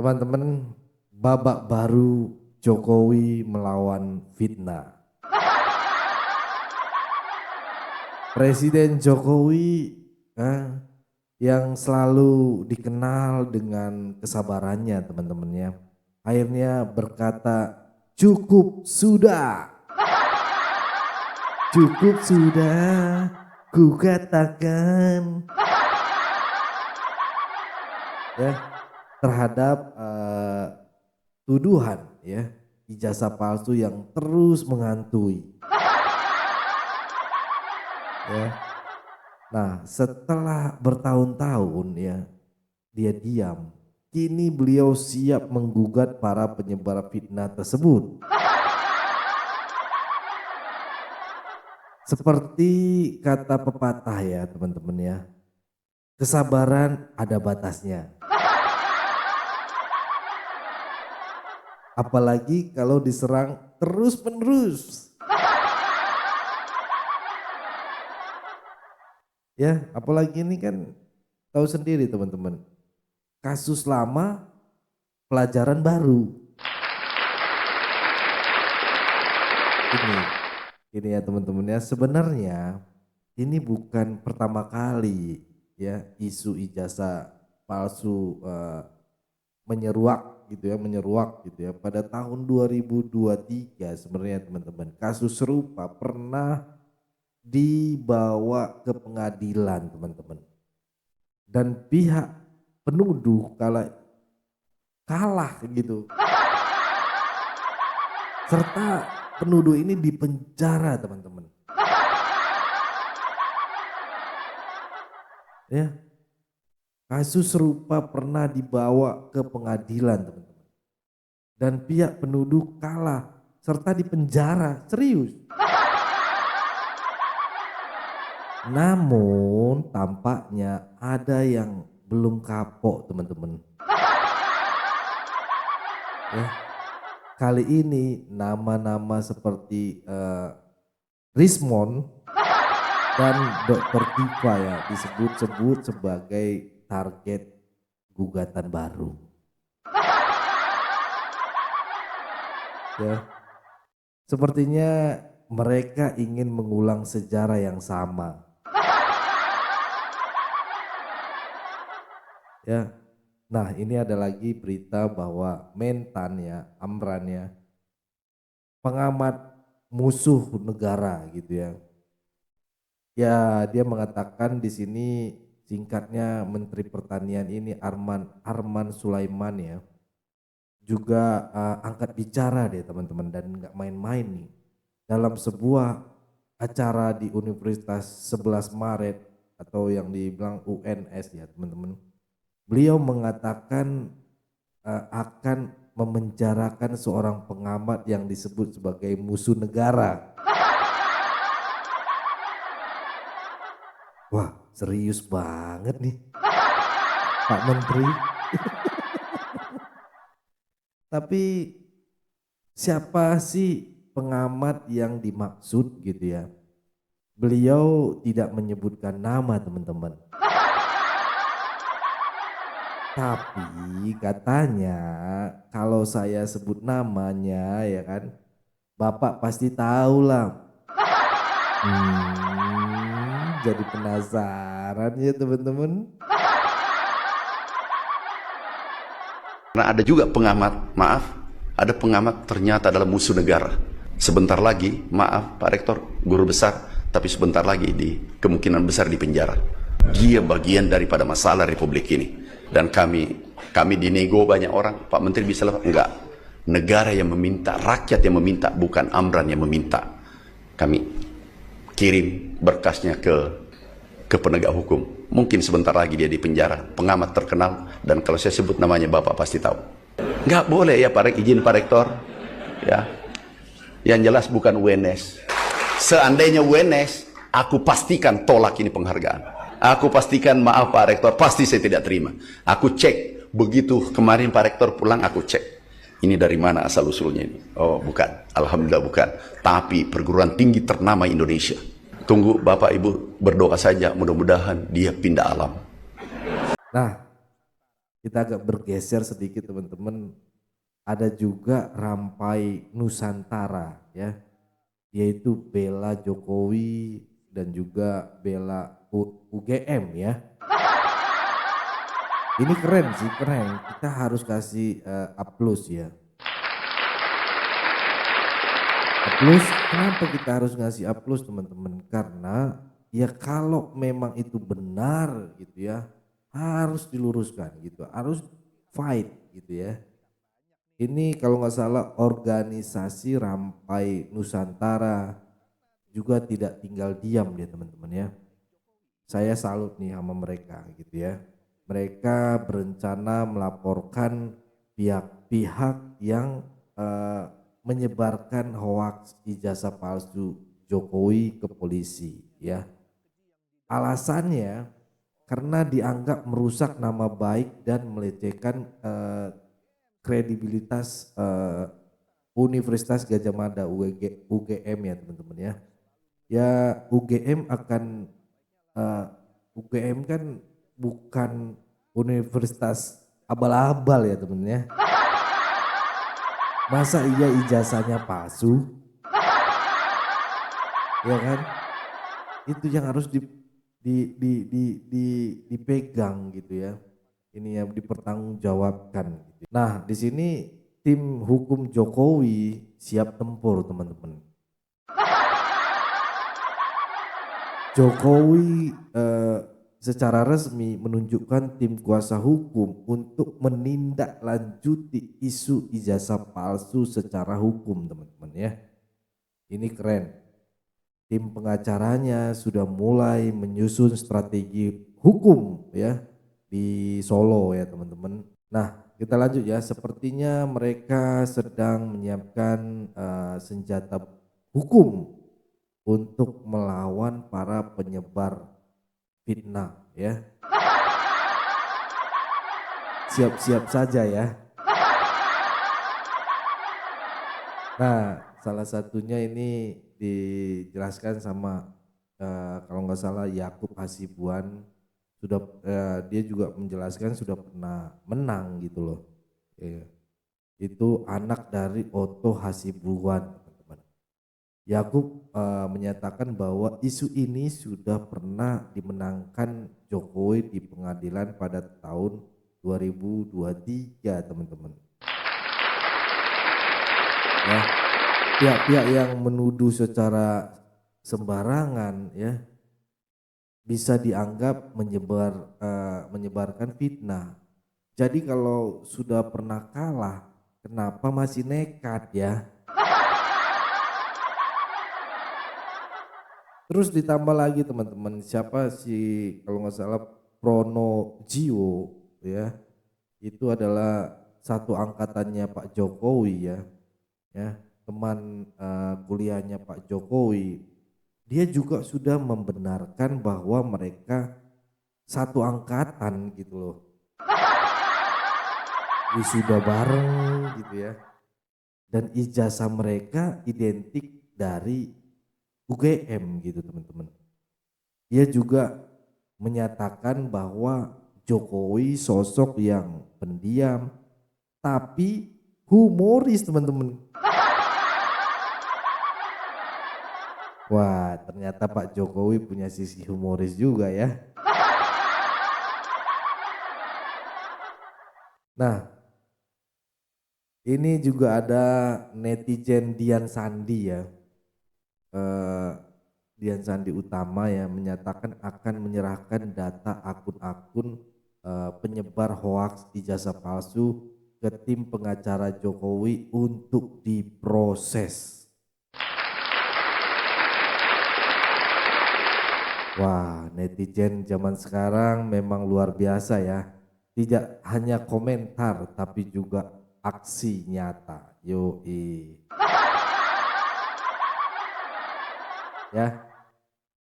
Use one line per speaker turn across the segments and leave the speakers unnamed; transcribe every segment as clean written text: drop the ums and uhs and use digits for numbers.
Teman-teman, babak baru Jokowi melawan fitnah. Presiden Jokowi yang selalu dikenal dengan kesabarannya teman-temannya, akhirnya berkata, cukup sudah. Cukup sudah, ku katakan. Ya, terhadap tuduhan ya ijazah palsu yang terus menghantui. Ya. Nah, setelah bertahun-tahun ya dia diam, kini beliau siap menggugat para penyebar fitnah tersebut. Seperti kata pepatah ya teman-teman ya, kesabaran ada batasnya. Apalagi kalau diserang terus-menerus. Ya, apalagi ini kan tahu sendiri teman-teman. Kasus lama, pelajaran baru. Ini ya teman-teman ya, sebenarnya ini bukan pertama kali ya isu ijazah palsu menyeruak gitu ya. Pada tahun 2023 sebenarnya teman-teman, kasus serupa pernah dibawa ke pengadilan teman-teman. Dan pihak penuduh kalah gitu. Serta penuduh ini dipenjara teman-teman. Ya. Kasus serupa pernah dibawa ke pengadilan teman-teman. Dan pihak penuduh kalah serta dipenjara, serius. Namun tampaknya ada yang belum kapok teman-teman. Ya. Kali ini nama-nama seperti Rismon dan Dr. Tifa ya disebut-sebut sebagai target gugatan baru. Ya. Sepertinya mereka ingin mengulang sejarah yang sama. Ya. Nah, ini ada lagi berita bahwa Mentan ya, Amran ya, pengamat musuh negara gitu ya. Ya, dia mengatakan di sini singkatnya Menteri Pertanian ini Arman Sulaiman ya. Juga angkat bicara deh teman-teman, dan nggak main-main nih. Dalam sebuah acara di Universitas 11 Maret atau yang dibilang UNS ya teman-teman. Beliau mengatakan akan memenjarakan seorang pengamat yang disebut sebagai musuh negara. Wah, serius banget nih Pak Menteri. Tapi siapa sih pengamat yang dimaksud gitu ya? Beliau tidak menyebutkan nama teman-teman. Tapi katanya kalau saya sebut namanya ya kan, Bapak pasti tahu lah. Jadi penasaran ya teman-teman.
Karena ada juga ada pengamat ternyata adalah musuh negara. Sebentar lagi, maaf Pak Rektor, guru besar, tapi sebentar lagi kemungkinan besar di penjara. Dia bagian daripada masalah Republik ini. Dan kami dinego banyak orang, Pak Menteri bisa lepas, enggak. Negara yang meminta, rakyat yang meminta, bukan Amran yang meminta. Kami kirim berkasnya ke penegak hukum. Mungkin sebentar lagi dia di penjara, pengamat terkenal, dan kalau saya sebut namanya Bapak pasti tahu. Enggak boleh ya izin Pak Rektor. Ya. Yang jelas bukan UNS. Seandainya UNS, aku pastikan tolak ini penghargaan. Aku pastikan maaf Pak Rektor, pasti saya tidak terima. Aku cek, begitu kemarin Pak Rektor pulang aku cek. Ini dari mana asal usulnya ini? Oh bukan, alhamdulillah bukan. Tapi perguruan tinggi ternama Indonesia. Tunggu Bapak Ibu berdoa saja, mudah-mudahan dia pindah alam.
Nah, kita agak bergeser sedikit teman-teman, ada juga Rampai Nusantara ya, yaitu bela Jokowi dan juga bela UGM ya. Ini keren sih, keren. Kita harus kasih aplaus ya. Aplaus, kenapa kita harus ngasih aplaus teman-teman? Karena ya kalau memang itu benar gitu ya, harus diluruskan gitu, harus fight gitu ya. Ini kalau nggak salah organisasi Rampai Nusantara juga tidak tinggal diam dia teman-teman ya. Saya salut nih sama mereka gitu ya. Mereka berencana melaporkan pihak-pihak yang menyebarkan hoaks ijazah palsu Jokowi ke polisi ya. Alasannya karena dianggap merusak nama baik dan melecehkan kredibilitas Universitas Gadjah Mada UGM ya teman-teman ya. Ya UGM akan UGM kan bukan universitas abal-abal ya teman ya. Masa iya ijazahnya palsu? Ya kan? Itu yang harus dipegang gitu ya. Ini yang dipertanggungjawabkan. Nah, di sini tim hukum Jokowi siap tempur teman-teman. Jokowi secara resmi menunjukkan tim kuasa hukum untuk menindaklanjuti isu ijazah palsu secara hukum teman-teman ya. Ini keren. Tim pengacaranya sudah mulai menyusun strategi hukum ya di Solo ya teman-teman. Nah kita lanjut ya, sepertinya mereka sedang menyiapkan senjata hukum untuk melawan para penyebar fitnah ya. Siap-siap saja ya. Nah salah satunya ini dijelaskan sama kalau nggak salah Yakub Hasibuan, sudah dia juga menjelaskan sudah pernah menang gitu loh ya. Itu anak dari Otto Hasibuan teman-teman. Yakub menyatakan bahwa isu ini sudah pernah dimenangkan Jokowi di pengadilan pada tahun 2023 teman-teman ya. Pihak-pihak yang menuduh secara sembarangan ya bisa dianggap menyebarkan fitnah. Jadi kalau sudah pernah kalah, kenapa masih nekat ya? Terus ditambah lagi teman-teman, siapa sih kalau nggak salah Prono Jiwo ya, itu adalah satu angkatannya Pak Jokowi ya, teman kuliahnya Pak Jokowi. Dia juga sudah membenarkan bahwa mereka satu angkatan gitu loh, wisuda bareng gitu ya, dan ijazah mereka identik dari UGM gitu teman-teman. Dia juga menyatakan bahwa Jokowi sosok yang pendiam tapi humoris teman-teman. Wah ternyata Pak Jokowi punya sisi humoris juga ya. Nah ini juga ada netizen Dian Sandi ya, Dian Sandi Utama ya, menyatakan akan menyerahkan data akun-akun penyebar hoaks ijazah palsu ke tim pengacara Jokowi untuk diproses. Wah netizen zaman sekarang memang luar biasa ya, tidak hanya komentar tapi juga aksi nyata. Yoi ya.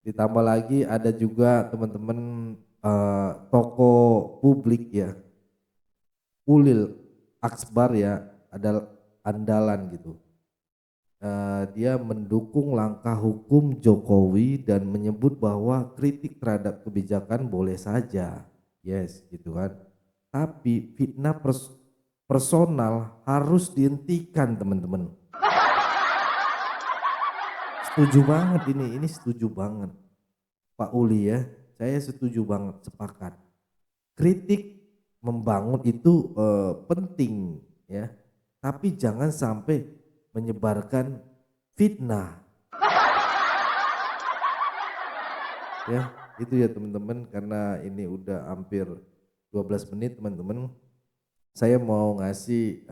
Ditambah lagi ada juga teman-teman toko publik ya, Ulil Aksbar ya, ada andalan gitu. Dia mendukung langkah hukum Jokowi dan menyebut bahwa kritik terhadap kebijakan boleh saja, yes gitu kan, Tapi fitnah personal harus dihentikan teman-teman. Setuju banget ini setuju banget Pak Uli ya, saya setuju banget, sepakat. Kritik membangun itu penting ya, tapi jangan sampai menyebarkan fitnah. Ya, itu ya teman-teman, karena ini udah hampir 12 menit teman-teman. Saya mau ngasih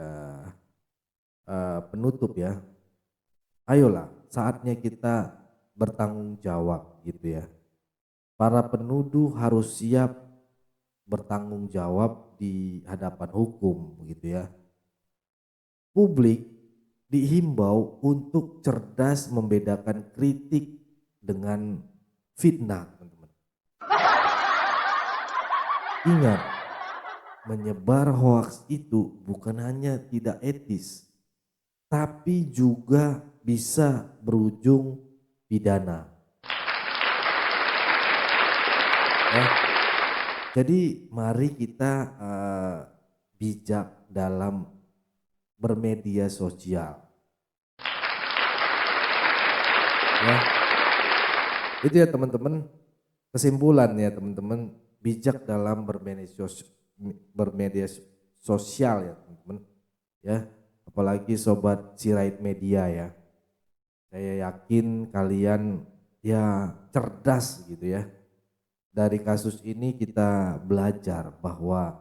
penutup ya. Ayolah, saatnya kita bertanggung jawab gitu ya. Para penuduh harus siap bertanggung jawab di hadapan hukum gitu ya. Publik dihimbau untuk cerdas membedakan kritik dengan fitnah, teman-teman. Ingat, menyebar hoaks itu bukan hanya tidak etis, tapi juga bisa berujung pidana. Ya. Jadi mari kita bijak dalam bermedia sosial. Ya. Itu ya teman-teman, kesimpulan ya teman-teman, bijak dalam bermedia sosial ya teman-teman. Ya, apalagi sobat Sirait Media ya. Saya yakin kalian ya cerdas gitu ya. Dari kasus ini kita belajar bahwa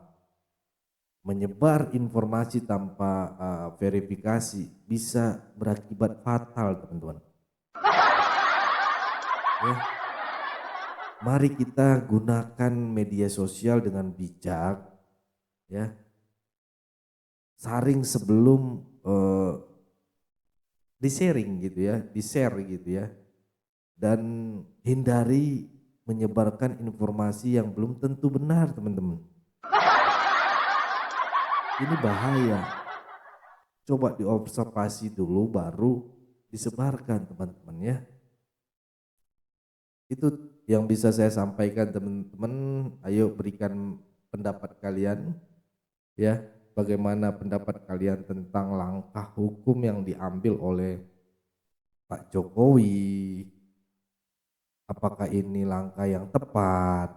menyebar informasi tanpa verifikasi bisa berakibat fatal, teman-teman. Ya. Mari kita gunakan media sosial dengan bijak, ya. Saring sebelum di-sharing gitu ya, di-share gitu ya. Dan hindari menyebarkan informasi yang belum tentu benar, teman-teman. Ini bahaya. Coba diobservasi dulu baru disebarkan, teman-teman ya. Itu yang bisa saya sampaikan, teman-teman. Ayo berikan pendapat kalian ya. Bagaimana pendapat kalian tentang langkah hukum yang diambil oleh Pak Jokowi? Apakah ini langkah yang tepat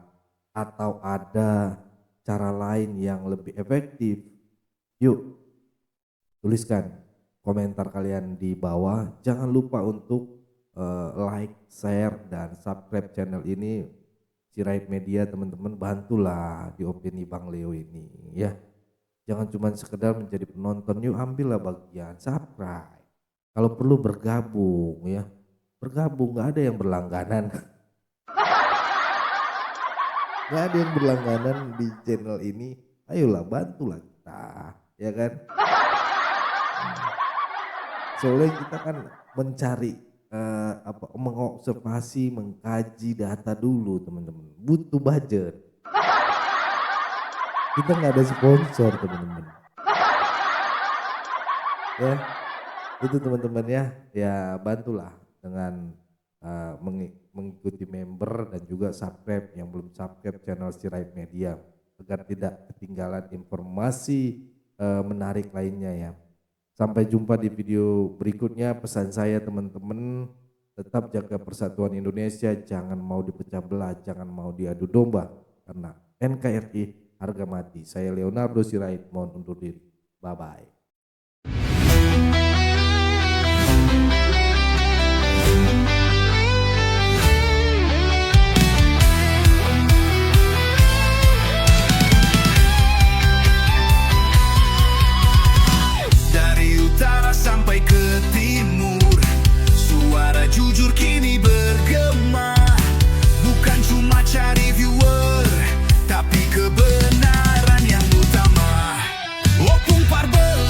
atau ada cara lain yang lebih efektif? Yuk, tuliskan komentar kalian di bawah. Jangan lupa untuk like, share, dan subscribe channel ini, Sirait Media, teman-teman. Bantulah di opini Bang Leo ini ya. Jangan cuma sekedar menjadi penonton, yuk ambillah bagian, subscribe. Kalau perlu bergabung ya. Bergabung, nggak ada yang berlangganan. Nggak ada yang berlangganan di channel ini. Ayolah, bantulah kita, ya kan? Soalnya kita kan mencari mengobservasi, mengkaji data dulu, teman-teman. Butuh budget. Kita nggak ada sponsor, teman-teman. Ya, itu teman-teman ya. Ya bantulah dengan mengikuti member dan juga subscribe yang belum subscribe channel Sirait Media agar tidak ketinggalan informasi menarik lainnya ya. Sampai jumpa di video berikutnya. Pesan saya teman-teman, tetap jaga persatuan Indonesia, jangan mau dipecah belah, jangan mau diadu domba, karena NKRI harga mati. Saya Leonardo Sirait, mohon undur diri. Bye-bye.
Sampai ke timur, suara jujur kini bergema. Bukan cuma cari viewer, tapi kebenaran yang utama. Opung Parbel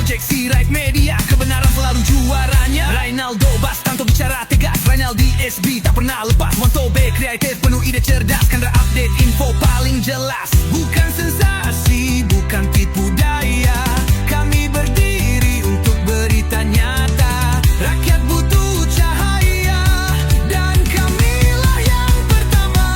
Project Sirait Media, kebenaran selalu juaranya. Rinaldo Bastanto bicara tegas, Rinaldi SB tak pernah lepas. Wantobe kreatif penuh ide cerdas, Kandra update info paling jelas. Bukan sensasi, bukan tipu daya, kami berdiri untuk berita nyata. Rakyat butuh cahaya, dan kamilah yang pertama.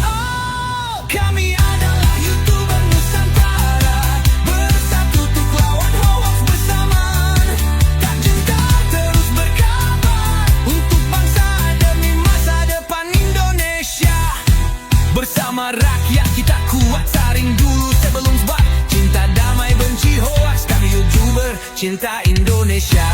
Oh, kami adalah YouTuber Nusantara, bersatu untuk lawan hoax bersamaan. Tak gentar terus berkabar, untuk bangsa demi masa depan Indonesia. Bersama rakyat kita kuat, saring dulu sebelum sebar. Cinta damai benci hoax, kami YouTuber cinta Indonesia.